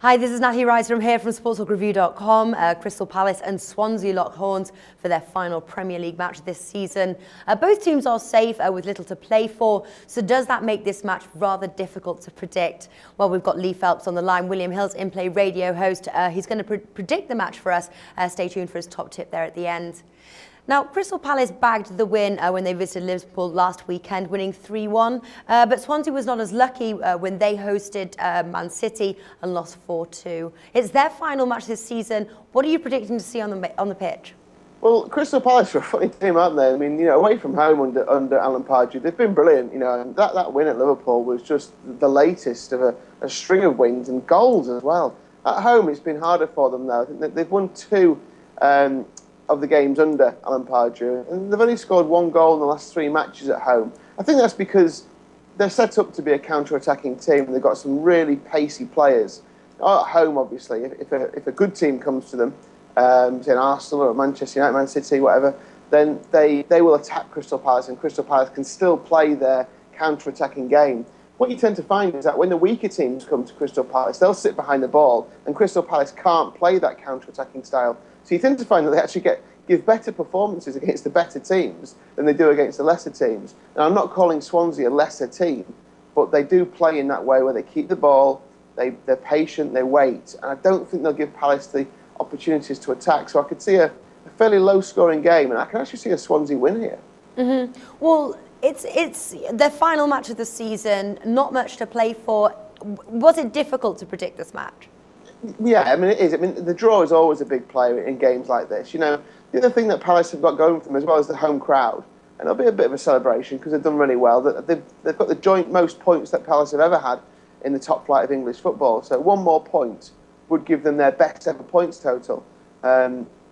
Hi, this is Natalie Rice from sportstalkreview.com. Crystal Palace and Swansea lock horns for their final Premier League match this season. Both teams are safe with little to play for. So does that make this match rather difficult to predict? Well, we've got Lee Phelps on the line, William Hill's in-play radio host. He's going to predict the match for us. Stay tuned for his top tip there at the end. Now, Crystal Palace bagged the win when they visited Liverpool last weekend, winning 3-1. But Swansea was not as lucky when they hosted Man City and lost 4-2. It's their final match this season. What are you predicting to see on the pitch? Well, Crystal Palace are a funny team, aren't they? I mean, away from home under Alan Pardew, they've been brilliant. And that win at Liverpool was just the latest of a string of wins and goals as well. At home, it's been harder for them now. I think they've won two of the games under Alan Pardew, and they've only scored one goal in the last three matches at home. I think that's because they're set up to be a counter-attacking team, and they've got some really pacey players. At home, obviously, if a good team comes to them, say an Arsenal or Manchester United, Man City, whatever, then they will attack Crystal Palace, and Crystal Palace can still play their counter-attacking game. What you tend to find is that when the weaker teams come to Crystal Palace, they'll sit behind the ball, and Crystal Palace can't play that counter-attacking style. So you tend to find that they actually give better performances against the better teams than they do against the lesser teams. And I'm not calling Swansea a lesser team, but they do play in that way where they keep the ball, they're patient, they wait. And I don't think they'll give Palace the opportunities to attack. So I could see a fairly low-scoring game, and I can actually see a Swansea win here. Mm-hmm. Well, it's their final match of the season, not much to play for. Was it difficult to predict this match? Yeah, I mean, it is. I mean, the draw is always a big player in games like this. The other thing that Palace have got going for them as well is the home crowd. And it'll be a bit of a celebration because they've done really well. They've got the joint most points that Palace have ever had in the top flight of English football. So one more point would give them their best ever points total.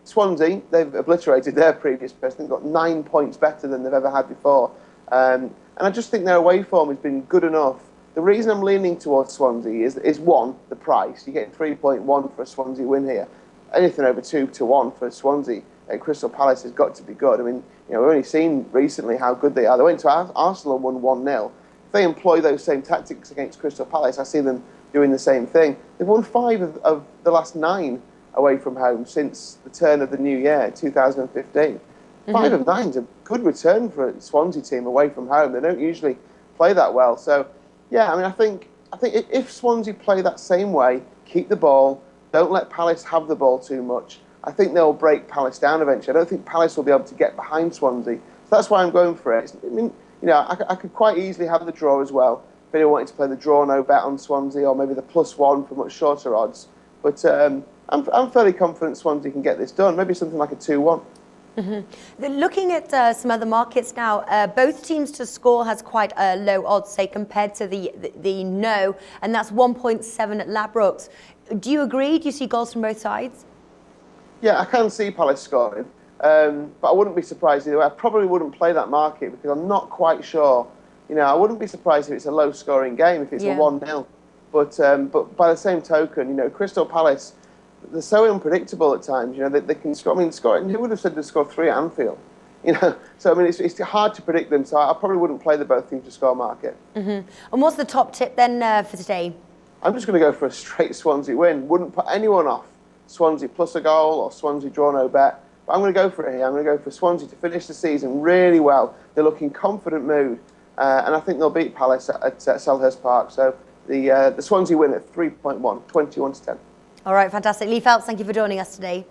Swansea, they've obliterated their previous best. They've got 9 points better than they've ever had before. And I just think their away form has been good enough. The reason I'm leaning towards Swansea is one, the price. You're getting 3.1 for a Swansea win here. Anything over 2-1 for Swansea at Crystal Palace has got to be good. I mean, we've only seen recently how good they are. They went to Arsenal and won 1-0. If they employ those same tactics against Crystal Palace, I see them doing the same thing. They've won 5 of the last 9 away from home since the turn of the new year, 2015. Mm-hmm. 5 of 9 is a good return for a Swansea team away from home. They don't usually play that well. So, yeah, I mean, I think if Swansea play that same way, keep the ball, don't let Palace have the ball too much, I think they'll break Palace down eventually. I don't think Palace will be able to get behind Swansea. So that's why I'm going for it. I mean, I could quite easily have the draw as well. If anyone wanted to play the draw no bet on Swansea, or maybe the +1 for much shorter odds. But I'm fairly confident Swansea can get this done. Maybe something like a 2-1. Mm-hmm. Looking at some other markets now, both teams to score has quite a low odds, say, compared to the no, and that's 1.7 at Ladbrokes. Do you agree? Do you see goals from both sides? Yeah, I can see Palace scoring, but I wouldn't be surprised either way. I probably wouldn't play that market because I'm not quite sure. I wouldn't be surprised if it's a low-scoring game, if it's a 1-0. But by the same token, Crystal Palace, they're so unpredictable at times. They can score. I mean, who would have said they scored 3 at Anfield? So I mean, it's hard to predict them. So I probably wouldn't play the both teams to score market. Mm-hmm. And what's the top tip then for today? I'm just going to go for a straight Swansea win. Wouldn't put anyone off Swansea plus a goal or Swansea draw no bet. But I'm going to go for it here. I'm going to go for Swansea to finish the season really well. They look in confident mood, and I think they'll beat Palace at Selhurst Park. So the Swansea win at 3.1, 21-10. All right, fantastic. Lee Phelps, thank you for joining us today.